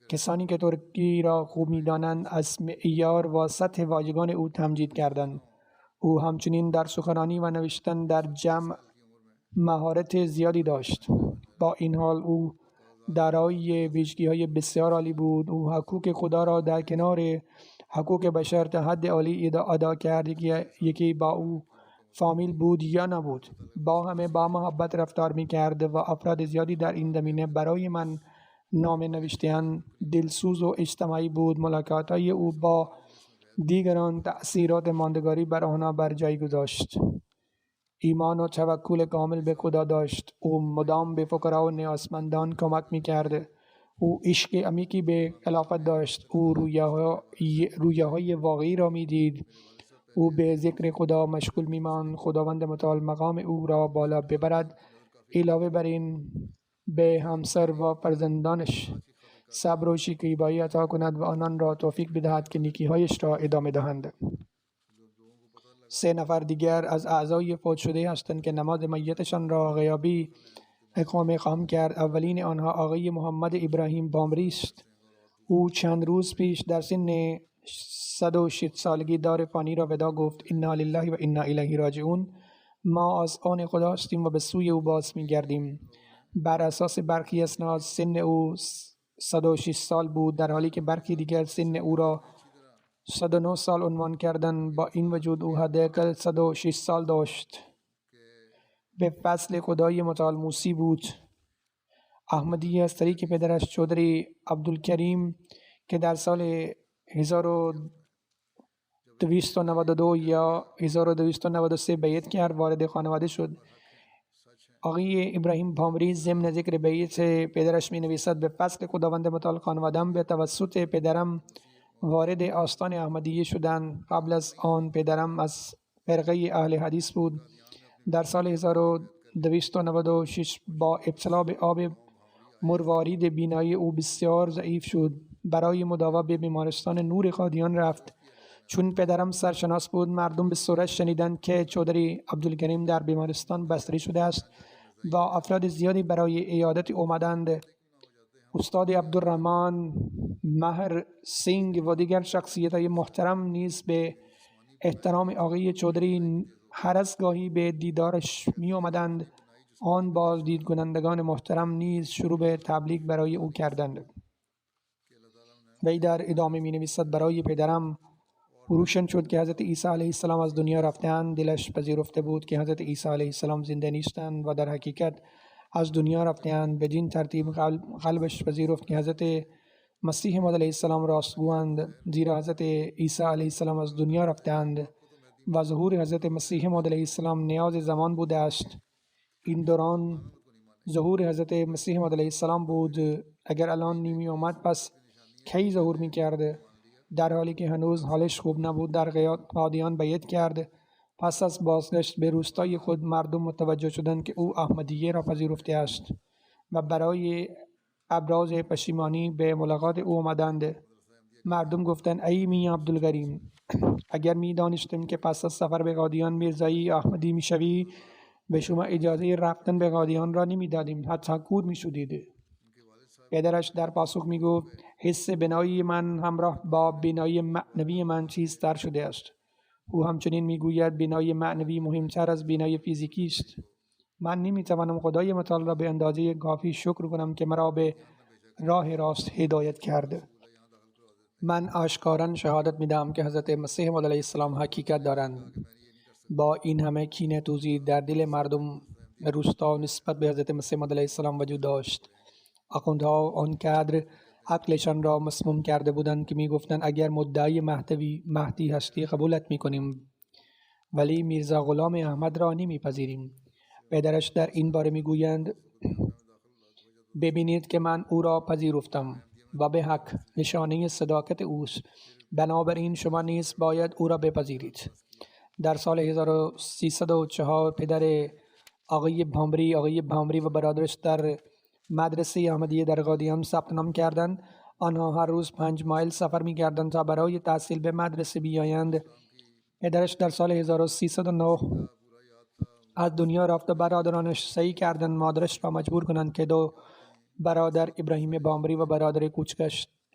کسانی که ترکی را خوب می‌دانند از معیار و سطح واژگان او تمجید کردند. او همچنین در سخنرانی و نوشتن در جمع مهارت زیادی داشت. با این حال او دارای ویژگی‌های بسیار عالی بود. او حقوق خدا را در کنار حقوق بشر تا حد عالی ادا کرد. یکی با او فامیل بود یا نبود، با همه با محبت رفتار می‌کرد و افراد زیادی در این زمینه برای من نام نوشته‌اند. دلسوز و اجتماعی بود. ملاقات‌های او با دیگران تأثیرات ماندگاری بر آنها بر جای گذاشت. ایمان و توکل کامل به خدا داشت. او مدام به فقرا و نیازمندان کمک می‌کرد. او عشق عمیقی به خلافت داشت. او رویاهای واقعی را می‌دید. او به ذکر خدا مشغول می‌ماند. خداوند متعال مقام او را بالا ببرد. علاوه بر این به همسر و فرزندانش صبر و شکیبایی عطا کند و آنان را توفیق بدهد که نیکی‌هایش را ادامه دهند. 3 نفر دیگر از اعضای فوت شده هستند که نماز میتشان را غیابی اقامه خواهم کرد. اولین آنها آقای محمد ابراهیم بامری است. او چند روز پیش در سن 106 سالگی دار فانی را وداع گفت. انا لله و انا الیه راجعون. ما از آن خدا هستیم و به سوی او باز می‌گردیم. بر اساس برخی اسناد سن او 106 سال بود، در حالی که برخی دیگر سن او را 109 سال عنوان کردند. با این وجود او حداقل 106 سال داشت. به فضل خدای متعال موسی بود. احمدی از طریق پدرش چودری عبدالکریم که در سال 1292 یا 1293 بیعت کرد وارد خانواده شد. آقای ابراهیم بامری ضمن ذکر بیعت پدرش می نویسد: به فضل خداوند متعال خانواده‌ام به توسط پدرم وارد آستان احمدیه شدند. قبل از آن پدرم از فرقه اهل حدیث بود. در سال 1296 با ابتلا به آب مروارید بینایی او بسیار ضعیف شد. برای مداوا به بیمارستان نور قادیان رفت. چون پدرم سرشناس بود، مردم به سرعت شنیدند که چودری عبدالکریم در بیمارستان بستری شده است و افراد زیادی برای عیادت آمدند. استاد عبدالرحمن مهر سینگ و دیگر شخصیت‌های محترم نیز به احترام آقای چودری هر از گاهی به دیدارش می آمدند. آن بازدید کنندگان محترم نیز شروع به تبلیغ برای او کردند. وی در ادامه می نویسد: برای پدرم روشن شد که حضرت عیسی علیه السلام از دنیا رفتند. دلش پذیرفته بود که حضرت عیسی علیه السلام زنده نیستند و در حقیقت از دنیا رفتند. بدین ترتیب قلبش پذیرفت که حضرت مسیح موعود علیه السلام راستگویند، زیرا حضرت عیسی علیه السلام از دنیا رفتند و ظهور حضرت مسیح موعود علیه السلام نیاز زمان بوده است. این دوران ظهور حضرت مسیح موعود علیه السلام بود. اگر الان نیمی آمد پس کی ظهور می‌کرد. در حالی که هنوز حالش خوب نبود در قادیان بیعت کرد. پس از بازگشت به روستای خود مردم متوجه شدند که او احمدیه را پذیرفته است و برای ابراز پشیمانی به ملاقات او آمدند. مردم گفتند ای می عبدالکریم، اگر می دانستیم که پس از سفر به قادیان میرزایی احمدی می شوی، به شما اجازه رفتن به قادیان را نمی دادیم، حتی کور می شدید. پدرش در پاسخ می گفت حس بینایی من همراه با بینایی معنوی من چیزتر شده است. او همچنین می گوید بینایی معنوی مهمتر از بینایی فیزیکی است. من نمی توانم خدای متعال را به اندازه کافی شکر کنم که مرا به راه راست هدایت کرده. من آشکارا شهادت می دهم که حضرت مسیح موعود علیه السلام حقیقت دارند. با این همه کینه توزی در دل مردم روستا نسبت به حضرت مسیح موعود علیه السلام وجود داشت. آخوندها آنقدر عقلشان را مسموم کرده بودند که می گفتند اگر مدعی مهدی هستی قبولت می کنیم، ولی میرزا غلام احمد را نمی پذیریم. پدرش در این باره می گویند ببینید که من او را پذیرفتم و به حق نشانه صداقت اوست، بنابراین شما نیز باید او را بپذیرید. در سال 1304 پدر آقای بامری و برادرش در مدرسه احمدیه در قادیان ثبت نام کردند. آنها هر روز 5 مایل سفر می کردند تا برای تحصیل به مدرسه بیایند. پدرش در سال 1309 از دنیا رفت و برادرانش سعی کردند مادرش را مجبور کنند که دو برادر ابراهیم بامری و برادر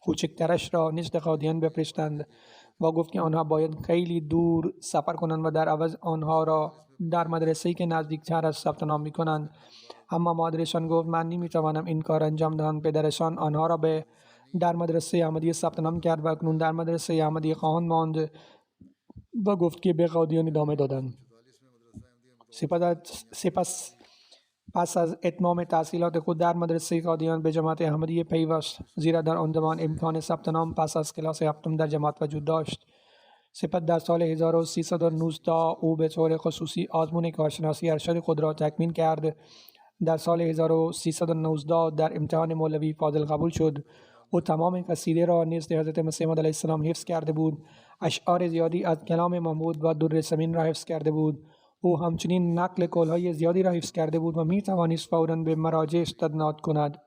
کوچکترش را نزد قادیان بفرستند و گفت که آنها باید خیلی دور سفر کنند و در عوض آنها را در مدرسه‌ای که نزدیکتر است ثبت نام می‌کنند. اما مادرشان گفت من نمی‌توانم این کار انجام دهم. پدرشان آنها را در مدرسه احمدیه ثبت نام کرد و اکنون در مدرسه احمدیه خواهان ماند و گفت که به قادیان ادامه دادند. پس از اتمام تحصیلات خود در مدرسه قادیان به جماعت احمدیه پیوست، زیرا در آن زمان امکان ثبت نام پس از کلاس هفتم در جماعت وجود داشت. سپس در سال 1319 او به طور خصوصی آزمون کارشناسی ارشد خود را تکمیل کرد. در سال 1319 در امتحان مولوی فاضل قبول شد. او تمام قصیده را نزد حضرت مسیح موعود علیه السلام حفظ کرده بود. اشعار زیادی از کلام محمود و در ثمین را حفظ کرده بود. او همچنین نقل قول‌های زیادی را حفظ کرده بود و می توانست فوراً به مراجع استناد کند.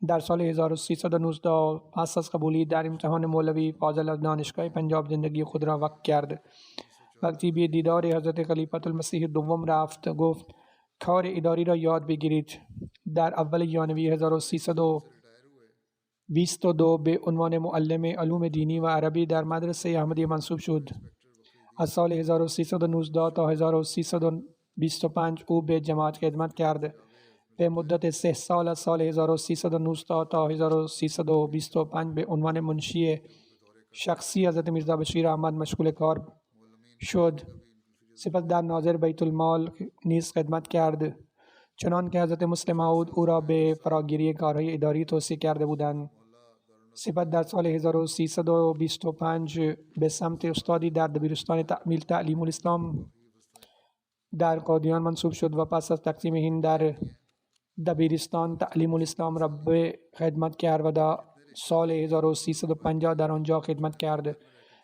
در سال 1319 پس از قبولی در امتحان مولوی فاضل از دانشگاه پنجاب زندگی خود را وقف کرد. وقتی به دیدار حضرت خلیفة المسیح دوم رفت، گفت کار اداری را یاد بگیرید. در اول ژانویه 1322 به عنوان معلم علوم دینی و عربی در مدرسه احمدیه منصوب شد. از سال 1319 تا 1325 او به جماعت خدمت کرد. به مدت 3 سال از سال 1319 تا 1325 به عنوان منشی شخصی حضرت میرزا بشیر احمد مشغول کار شد. سپس در ناظر بیت المال نیز خدمت کرد، چنان که حضرت مسلم موعود او را به فراگیری کارهای اداری توصیه کرده بودند. سپس در سال 1325 به سمت استادی در دبیرستان تکمیل تعلیم الاسلام در قادیان منصوب شد و پس از تقسیم هند در دبیرستان تعلیم الاسلام را به خدمت کرد و در سال 1350 در آنجا خدمت کرد.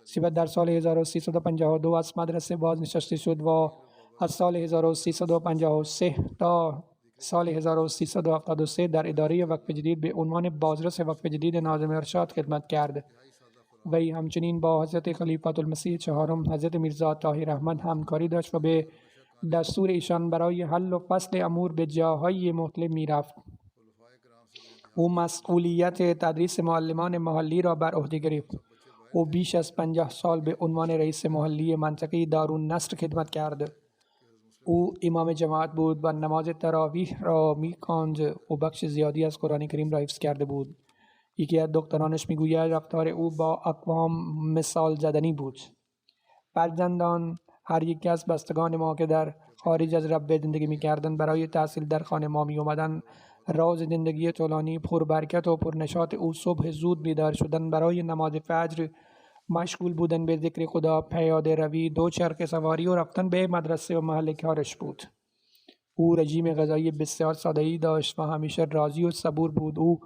سپس در سال 1352 از مدرسه بازنشسته شد و از سال 1353 تا سال 1373 در اداره وقف جدید به عنوان بازرس وقف جدید ناظم ارشاد خدمت کرد. وی همچنین با حضرت خلیفة المسیح چهارم حضرت میرزا طاهر احمد همکاری داشت و به دستور ایشان برای حل و فصل امور به جاهای مختلف میرفت. او مسئولیت تدریس معلمان محلی را بر عهده گرفت. او بیش از 50 سال به عنوان رئیس محلی منطقه دارالنصر خدمت کرد. او امام جماعت بود و نماز تراویح را می‌خواند و بخش زیادی از قرآن کریم را حفظ کرده بود. یکی از دخترانش میگوید رفتار او با اقوام مثال زدنی بود. فرزندان هر یک از بستگان ما که در خارج از ربوه زندگی می‌کردند برای تحصیل در خانه ما می‌آمدند. راز زندگی طولانی پربرکت و پرنشاط او صبح زود بیدار شدن، برای نماز فجر مشغول بودن به ذکر خدا، پیاده روی، دوچرخه سواری و رفتن به مدرسه و محل کارش بود. او رژیم غذایی بسیار ساده‌ای داشت و همیشه راضی و صبور بود. او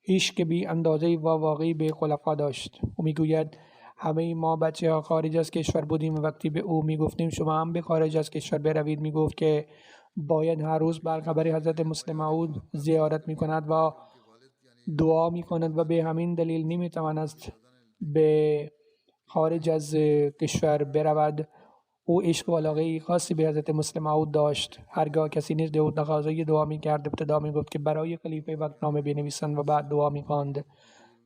عشق بی اندازه و واقعی به خلفا داشت. او میگوید همه ما بچه ها خارج از کشور بودیم و وقتی به او میگفتیم شما هم به خارج از کشور بروید، میگفت که باید هر روز بر قبر حضرت مسلم موعود زیارت میکند و دعا میکند و به همین دلیل نمیتواند به خارج از کشور برود. او عشق و علاقه خاصی به حضرت مسلم موعود داشت. هرگاه کسی نزد او تقاضای دعا میکرد، ابتدا میگفت که برای خلیفه وقت نامه بنویسند و بعد دعا میخواند.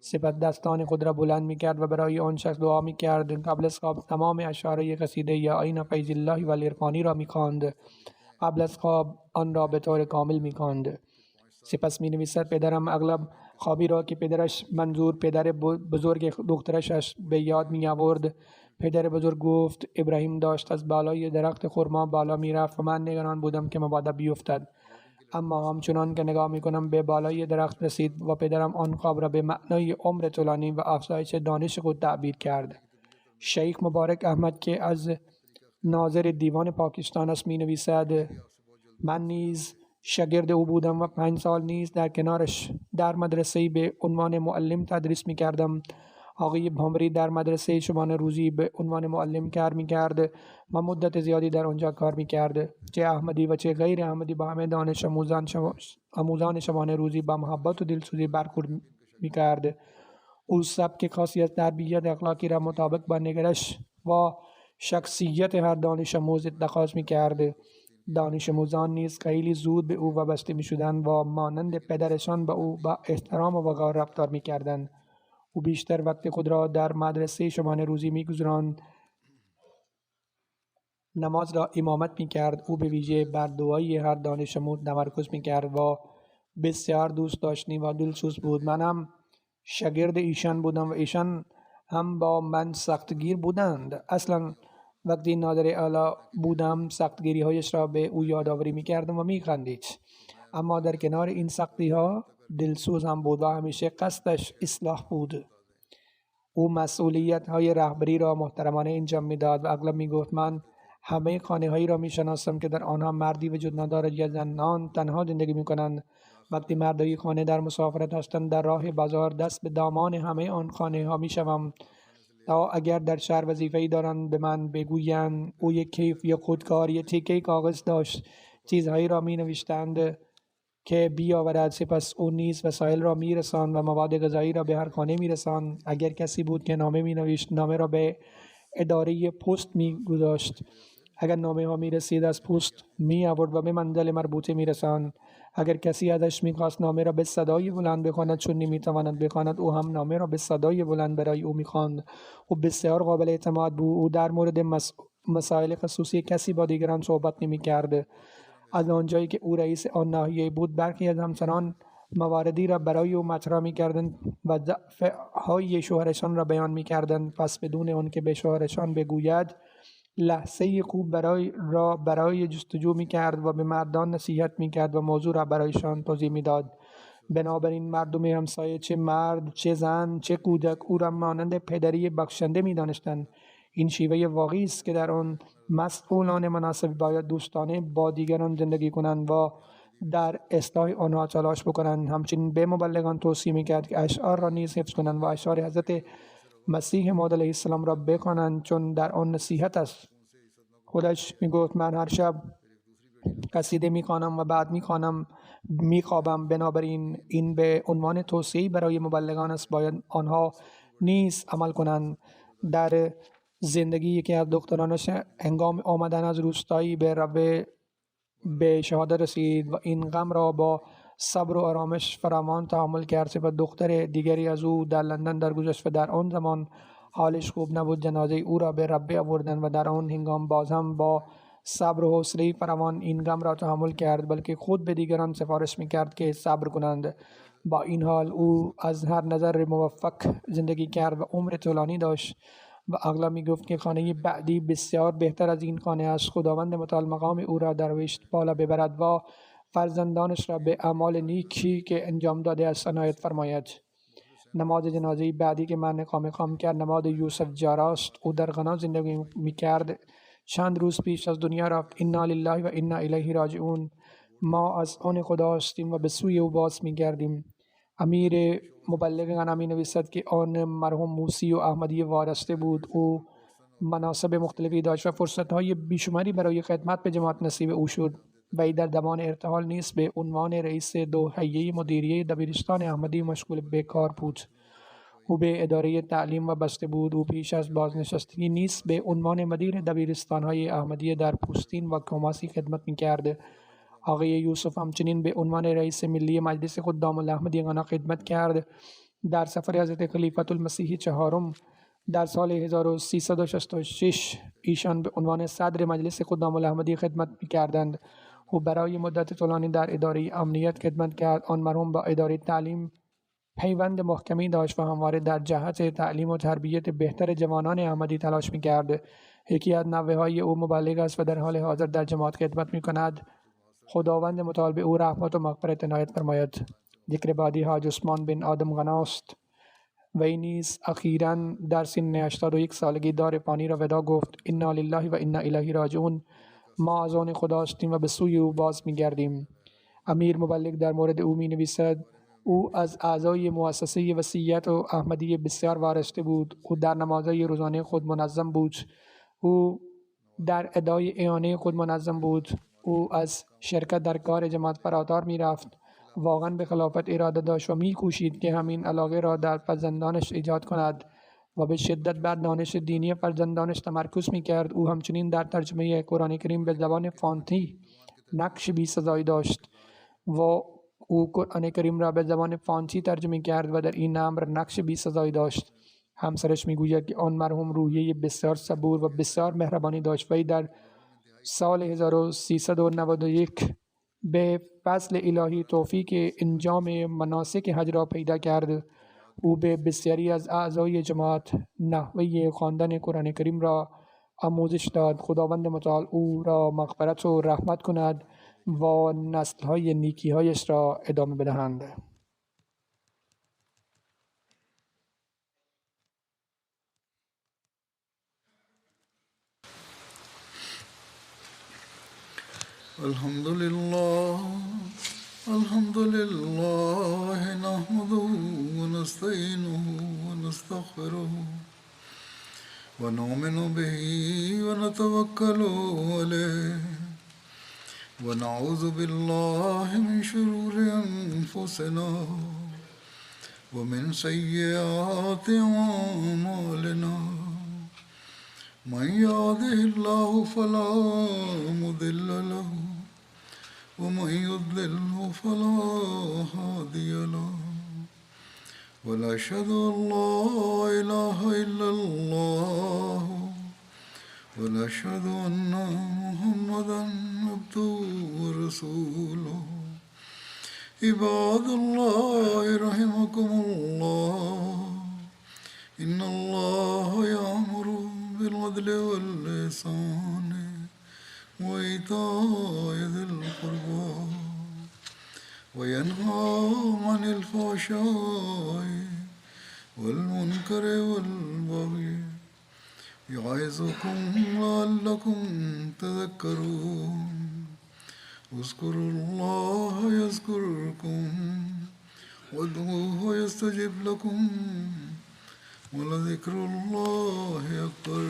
سپس دستان خود را بلند میکرد و برای آن شخص دعا میکرد. قبل از خواب تمام اشعار قصیده یا عین فیض الله و العرفانی را میخواند. قبل از خواب آن را به طور کامل میخواند. سپس می نویسد پدرم اغلب خوابی را که پدرش منظور پدر بزرگ دخترش به یاد می آورد. پدر بزرگ گفت ابراهیم داشت از بالای درخت خرما بالا می رفت و من نگران بودم که مبادا بیفتد. اما همچنان که نگاه می کنم به بالای درخت رسید و پدرم آن خواب را به معنای عمر طولانی و افزایش دانش خود تعبیر کرد. شیخ مبارک احمد که از ناظر دیوان پاکستان است می نویسد من نیز شاگرد او بودم و 5 سال نیز در کنارش در مدرسه به عنوان معلم تدریس می کردم. آقای بهمری در مدرسه شبانه روزی به عنوان معلم کار می کرد و مدت زیادی در آنجا کار می کرد. چه احمدی و چه غیر احمدی با همه دانش آموزان شبانه روزی با محبت و دلسوزی برخورد می کرد. او سبک خاصی از تربیت اخلاقی را مطابق با نگرش و شخصیت هر دانش آموز اتخاذ می کرد. دانش آموزان نیز خیلی زود به او وابسته می شدند و مانند پدرشان به او با احترام و وقار رفتار می کردند. او بیشتر وقت خود را در مدرسه شبانه روزی می گذراند. نماز را امامت می کرد. او به ویژه بر دعای هر دانش آموز تمرکز می کرد و بسیار دوست داشتنی و دلسوز بود. من هم شاگرد ایشان بودم و ایشان هم با من سختگیر بودند. اصلا وقتی نادر اعلی بودم سختگیری هایش را به او یادآوری می کردم و می خندید. اما در کنار این سختی ها دلسوز هم بود و همیشه قصدش اصلاح بود. او مسئولیت های رهبری را محترمانه انجام می داد و اغلب می گفت من همه خانه هایی را می شناسم که در آنها مردی وجود ندارد یا زنان تنها زندگی می کنند. وقتی مردای خانه در مسافرت هستند در راه بازار دست به دامان همه آن خانه ها می شوم تا اگر در شهر وظیفه‌ای دارند به من بگویند. او یک کیف یا خودکار یا تیکه کاغذ داشت. چیزهایی را می نوشتند که بیاورد. سپس او نیز وسایل را می رساند و مواد غذایی را به هر خانه می رساند. اگر کسی بود که نامه می نوشت نامه را به اداره پست می گذاشت. اگر نامه ها می رسید از پست می آورد و به منزل مربوطه می رساند. اگر کسی ازش می خواست نامه را به صدای بلند بخواند چون نمی تواند بخواند او هم نامه را به صدای بلند برای او می خواند. او بسیار قابل اعتماد بود. او در مورد مسائل خصوصی کسی با دیگران صحبت نمی کرد. از آنجایی که او رئیس آن ناحیه بود برخی از همسران مواردی را برای او مطرح می‌کردند و ضعف‌های شوهرشان را بیان می‌کردند. پس بدون آنکه به شوهرشان بگوید لحظه خوب برای جستجو می‌کرد و به مردان نصیحت می‌کرد و موضوع را برایشان توضیح می‌داد. بنابراین مردم همسایه چه مرد چه زن چه کودک او را مانند پدری بخشنده می‌دانستند. این شیوه واقعی است که در آن مسئولان مناسب باید دوستانه با دیگران زندگی کنند و در اصلاح آنها تلاش بکنند. همچنین به مبلغان توصیه میکرد که اشعار را نیز حفظ کنند و اشعار حضرت مسیح موعود علیه السلام را بخوانند چون در آن نصیحت است. خودش میگفت من هر شب قصیده میخوانم و بعد میخوابم. بنابراین این به عنوان توصیه برای مبلغان است باید آنها نیز عمل کنند. در زندگی یکی از دخترانش هنگام آمدن از روستایی به ربه به شهادت رسید و این غم را با صبر و آرامش فراوان تحمل کرد. سپس دختر دیگری از او در لندن درگذشت و در آن زمان حالش خوب نبود. جنازه او را به ربه آوردند و در آن هنگام باز هم با صبر و حوصله فراوان این غم را تحمل کرد، بلکه خود به دیگران سفارش میکرد که صبر کنند. با این حال او از هر نظر موفق زندگی کرد و عمر طولانی داشت و اغلب می گفت که خانه بعدی بسیار بهتر از این خانه است. خداوند متعال مقام او را در بهشت بالا ببرد و فرزندانش را به اعمال نیکی که انجام داده است عنایت فرماید. نماز جنازه بعدی که من اقامه کرد نماز یوسف جارا است. او در غنا زندگی می کرد. چند روز پیش از دنیا رفت. انا لله و انا الیه راجعون. ما از آن خدا هستیم و به سوی او باز می گردیم. امیر مبلغ می نویسد که آن مرحوم موسی و احمدی وارسته بود. او مناصب مختلفی داشت و فرصت‌های بیشماری برای خدمت به جماعت نصیب او شد. وی در زمان ارتحال نیز به عنوان رئیس دو هیئه مدیریه دبیرستان احمدی مشغول به کار بود. او به اداره تعلیم وابسته بود. او پیش از بازنشستگی نیز به عنوان مدیر دبیرستان‌های احمدی در پوستین و کماسی خدمت می‌کرد. آقای یوسف همچنین به عنوان رئیس ملی مجلس خدام الاحمدیگان خدمت کرد. در سفر حضرت خلیفة المسیح چهارم در سال 1366 ایشان به عنوان صدر مجلس خدام الاحمدی خدمت می‌کردند. او برای مدت طولانی در اداره امنیت خدمت کرد. آن مرحوم با اداره تعلیم پیوند محکمی داشت و همواره در جهت تعلیم و تربیت بهتر جوانان احمدی تلاش می‌کرد. یکی از نوه‌های او مبلغ است و در حال حاضر در جماعت خدمت می‌کند. خداوند متعال به او رحمت و مغفرت عنایت فرماید. ذکر بعدی حاج عثمان بن آدم غناست. وی نیز اخیراً در سن 81 سالگی دار فانی را وداع گفت. انا لله و انا الیه راجعون. ما از آن خدا هستیم و به سوی او باز می‌گردیم. امیر مبلغ در مورد او می‌نویسد او از اعضای مؤسسه وصیت و احمدی بسیار وارسته بود. او در نمازهای روزانه خود منظم بود. او در ادای اعانه خود منظم بود. او از شرکت در کار جماعت فراتر می‌رفت. واقعا به خلافت اراده داشت و می‌کوشید که همین علاقه را در فرزندانش ایجاد کند و به شدت بر دانش دینی فرزندانش تمرکز می‌کرد. او همچنین در ترجمه قرآن کریم به زبان فارسی نقش بی‌سزایی داشت و او قرآن کریم را به زبان فارسی ترجمه کرد و در این امر نقش بی‌سزایی داشت. همسرش می‌گوید که آن مرحوم روحیه بسیار صبور و بسیار مهربانی داشت. وی در سال 1391 به فضل الهی توفیق انجام مناسک حج را پیدا کرد. او به بسیاری از اعضای جماعت نحوه خواندن قرآن کریم را آموزش داد. خداوند متعال او را مغفرت و رحمت کند و نسل‌های نیکی‌هایش را ادامه بدهند. الحمد لله نحمده ونستعينه ونستغفره ونؤمن به ونتوكل عليه ونعوذ بالله من شرور أنفسنا ومن سيئات أعمالنا من يهده الله فلا مضل له ومن يضلله فلا هادي له ونشهد أن لا إله إلا الله ونشهد أن محمدا عبده ورسوله عباد الله رحمكم الله إن الله يأمر بالعدل والإحسان وإيتاء ذي القربى وينهى عن الفحشاء والمنكر والبغي يعظكم لعلكم تذكرون اذكروا الله يذكركم وادعوه يستجب لكم ولذكر الله أكبر.